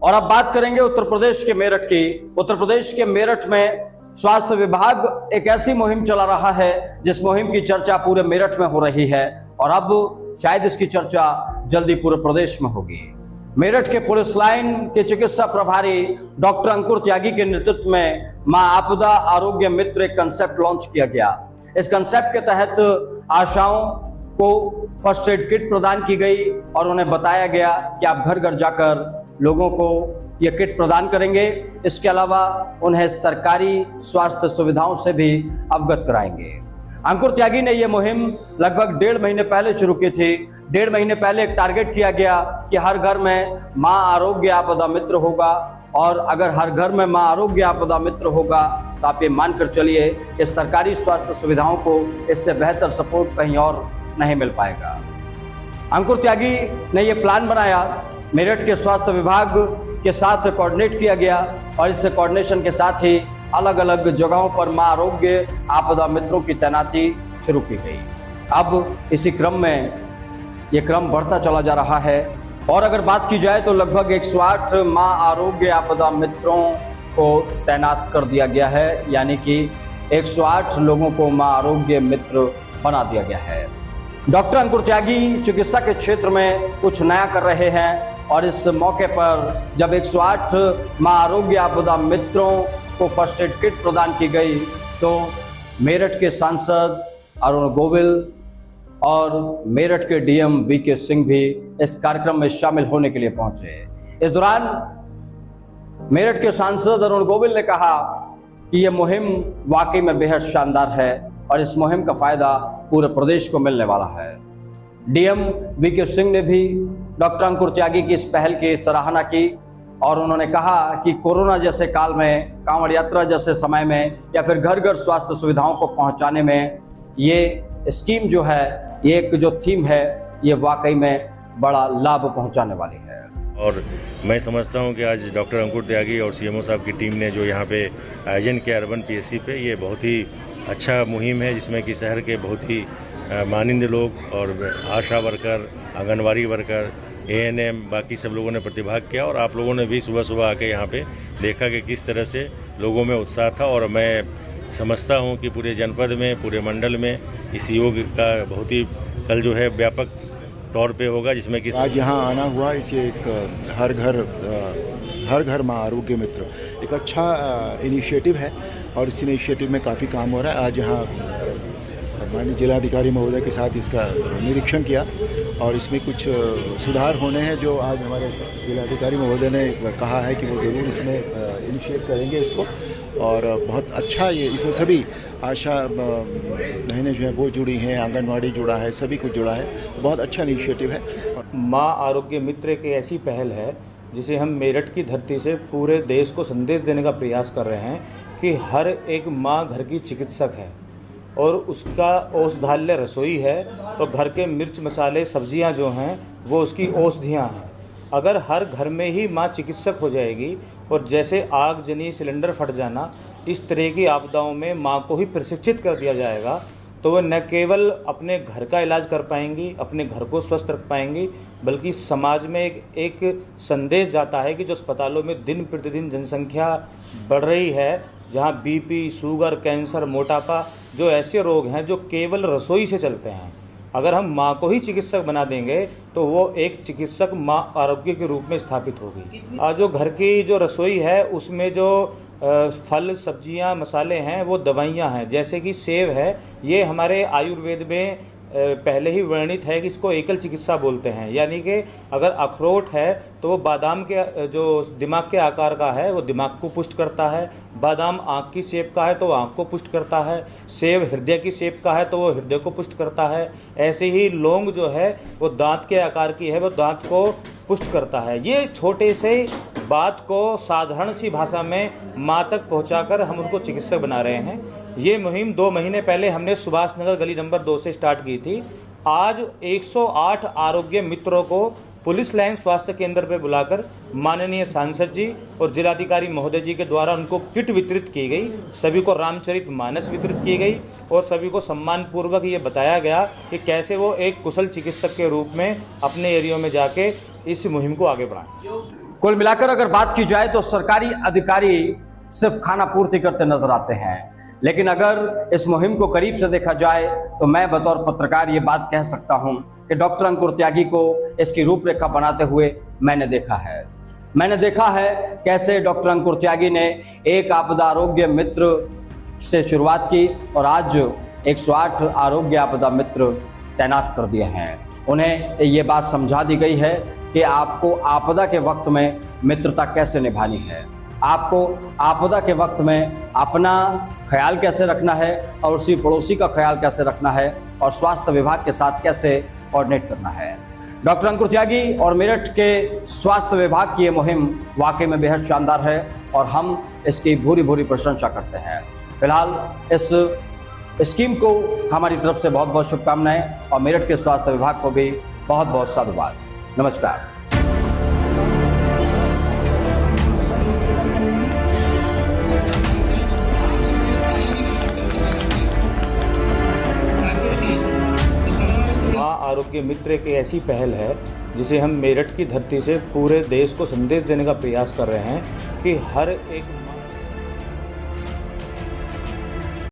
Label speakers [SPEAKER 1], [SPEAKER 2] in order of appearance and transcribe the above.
[SPEAKER 1] और अब बात करेंगे उत्तर प्रदेश के मेरठ की। उत्तर प्रदेश के मेरठ में स्वास्थ्य विभाग एक ऐसी मुहिम चला रहा है जिस मुहिम की चर्चा पूरे मेरठ में हो रही है और अब शायद इसकी चर्चा जल्दी पूरे प्रदेश में होगी। मेरठ के पुलिस लाइन के चिकित्सा प्रभारी डॉक्टर अंकुर त्यागी के नेतृत्व में मां आपदा आरोग्य मित्र एक कंसेप्ट लॉन्च किया गया। इस कंसेप्ट के तहत आशाओं को फर्स्ट एड किट प्रदान की गई और उन्हें बताया गया कि आप घर घर जाकर लोगों को ये किट प्रदान करेंगे। इसके अलावा उन्हें सरकारी स्वास्थ्य सुविधाओं से भी अवगत कराएंगे। अंकुर त्यागी ने यह मुहिम लगभग 1.5 महीने पहले शुरू की थी। 1.5 महीने पहले एक टारगेट किया गया कि हर घर में मां आरोग्य आपदा मित्र होगा और अगर हर घर में मां आरोग्य आपदा मित्र होगा तो आप ये मानकर चलिए इस सरकारी स्वास्थ्य सुविधाओं को इससे बेहतर सपोर्ट कहीं और नहीं मिल पाएगा। अंकुर त्यागी ने यह प्लान बनाया, मेरठ के स्वास्थ्य विभाग के साथ कोऑर्डिनेट किया गया और इस कोऑर्डिनेशन के साथ ही अलग अलग जगहों पर मां आरोग्य आपदा मित्रों की तैनाती शुरू की गई। अब इसी क्रम में ये क्रम बढ़ता चला जा रहा है और अगर बात की जाए तो लगभग 108 मां आरोग्य आपदा मित्रों को तैनात कर दिया गया है, यानी कि 108 लोगों को मां आरोग्य मित्र बना दिया गया है। डॉक्टर अंकुर त्यागी चिकित्सा के क्षेत्र में कुछ नया कर रहे हैं और इस मौके पर जब 108 मां आरोग्य आपदा मित्रों को फर्स्ट एड किट प्रदान की गई तो मेरठ के सांसद अरुण गोविल और मेरठ के डीएम वीके सिंह भी इस कार्यक्रम में शामिल होने के लिए पहुंचे। इस दौरान मेरठ के सांसद अरुण गोविल ने कहा कि यह मुहिम वाकई में बेहद शानदार है और इस मुहिम का फायदा पूरे प्रदेश को मिलने वाला है। डीएम वीके सिंह ने भी डॉक्टर अंकुर त्यागी की इस पहल की सराहना की और उन्होंने कहा कि कोरोना जैसे काल में, कांवड़ यात्रा जैसे समय में या फिर घर घर स्वास्थ्य सुविधाओं को पहुंचाने में ये स्कीम जो है, ये एक जो थीम है, ये वाकई में बड़ा लाभ पहुंचाने वाली है।
[SPEAKER 2] और मैं समझता हूं कि आज डॉक्टर अंकुर त्यागी और सीएमओ साहब की टीम ने जो यहाँ पे आयोजन किया अर्बन पीएससी पे, ये बहुत ही अच्छा मुहिम है जिसमें कि शहर के बहुत ही मानिंद लोग और आशा वर्कर, आंगनवाड़ी वर्कर, एएनएम, बाकी सब लोगों ने प्रतिभाग किया और आप लोगों ने भी सुबह सुबह आके यहाँ पे देखा कि किस तरह से लोगों में उत्साह था। और मैं समझता हूँ कि पूरे जनपद में, पूरे मंडल में इस योग का बहुत ही कल जो है व्यापक तौर पे होगा, जिसमें कि
[SPEAKER 3] आज यहाँ आना हुआ। इसे एक हर घर मां आरोग्य मित्र एक अच्छा इनिशिएटिव है और इस इनिशिएटिव में काफ़ी काम हो रहा है। आज यहाँ माननीय जिलाधिकारी महोदय के साथ इसका निरीक्षण किया और इसमें कुछ सुधार होने हैं जो आज हमारे जिलाधिकारी महोदय ने कहा है कि वो ज़रूर इसमें इनिशिएट करेंगे इसको। और बहुत अच्छा ये इसमें सभी आशा बहनें जो हैं वो जुड़ी हैं, आंगनवाड़ी जुड़ा है, सभी कुछ जुड़ा है। बहुत अच्छा इनिशिएटिव है।
[SPEAKER 4] माँ आरोग्य मित्र एक ऐसी पहल है जिसे हम मेरठ की धरती से पूरे देश को संदेश देने का प्रयास कर रहे हैं कि हर एक माँ घर की चिकित्सक है और उसका औषधालय रसोई है और घर के मिर्च मसाले सब्जियां जो हैं वो उसकी औषधियां हैं। अगर हर घर में ही माँ चिकित्सक हो जाएगी और जैसे आगजनी, सिलेंडर फट जाना, इस तरह की आपदाओं में माँ को ही प्रशिक्षित कर दिया जाएगा तो वह न केवल अपने घर का इलाज कर पाएंगी, अपने घर को स्वस्थ रख पाएंगी, बल्कि समाज में एक संदेश जाता है कि जो अस्पतालों में दिन प्रतिदिन जनसंख्या बढ़ रही है, जहाँ बीपी, शुगर, कैंसर, मोटापा, जो ऐसे रोग हैं जो केवल रसोई से चलते हैं, अगर हम माँ को ही चिकित्सक बना देंगे तो वो एक चिकित्सक माँ आरोग्य के रूप में स्थापित होगी। आज जो घर की जो रसोई है उसमें जो फल, सब्जियां, मसाले हैं वो दवाइयां हैं। जैसे कि सेब है, ये हमारे आयुर्वेद में पहले ही वर्णित है कि इसको एकल चिकित्सा बोलते हैं, यानी कि अगर अखरोट है तो वो बादाम के जो दिमाग के आकार का है वो दिमाग को पुष्ट करता है, बादाम आँख की शेप का है तो वो आँख को पुष्ट करता है, सेब हृदय की शेप का है तो वो हृदय को पुष्ट करता है, ऐसे ही लौंग जो है वो दांत के आकार की है, वो दांत को पुष्ट करता है। ये छोटे से बात को साधारण सी भाषा में माँ तक पहुँचाकर हम उनको चिकित्सक बना रहे हैं। ये मुहिम 2 महीने पहले हमने सुभाष नगर गली नंबर 2 से स्टार्ट की थी। आज 108 आरोग्य मित्रों को पुलिस लाइन स्वास्थ्य केंद्र पर बुलाकर माननीय सांसद जी और जिलाधिकारी महोदय जी के द्वारा उनको किट वितरित की गई, सभी को रामचरित मानस वितरित की गई और सभी को सम्मानपूर्वक ये बताया गया कि कैसे वो एक कुशल चिकित्सक के रूप में अपने एरिया में जाके इस मुहिम को आगे बढ़ाएं।
[SPEAKER 1] कुल मिलाकर अगर बात की जाए तो सरकारी अधिकारी सिर्फ खाना पूर्ति करते नजर आते हैं, लेकिन अगर इस मुहिम को करीब से देखा जाए तो मैं बतौर पत्रकार ये बात कह सकता हूं कि डॉक्टर अंकुर त्यागी को इसकी रूपरेखा बनाते हुए मैंने देखा है कैसे डॉक्टर अंकुर त्यागी ने एक आपदा आरोग्य मित्र से शुरुआत की और आज 108 आरोग्य आपदा मित्र तैनात कर दिए हैं। उन्हें ये बात समझा दी गई है कि आपको आपदा के वक्त में मित्रता कैसे निभानी है, आपको आपदा के वक्त में अपना ख्याल कैसे रखना है और उसी पड़ोसी का ख्याल कैसे रखना है और स्वास्थ्य विभाग के साथ कैसे कोऑर्डिनेट करना है। डॉक्टर अंकुर त्यागी और मेरठ के स्वास्थ्य विभाग की ये मुहिम वाकई में बेहद शानदार है और हम इसकी भूरी भूरी प्रशंसा करते हैं। फिलहाल इस स्कीम को हमारी तरफ से बहुत बहुत शुभकामनाएं और मेरठ के स्वास्थ्य विभाग को भी बहुत बहुत साधुवाद। नमस्कार।
[SPEAKER 4] आरोग्य मित्र एक ऐसी पहल है जिसे हम मेरठ की धरती से पूरे देश को संदेश देने का प्रयास कर रहे हैं कि हर एक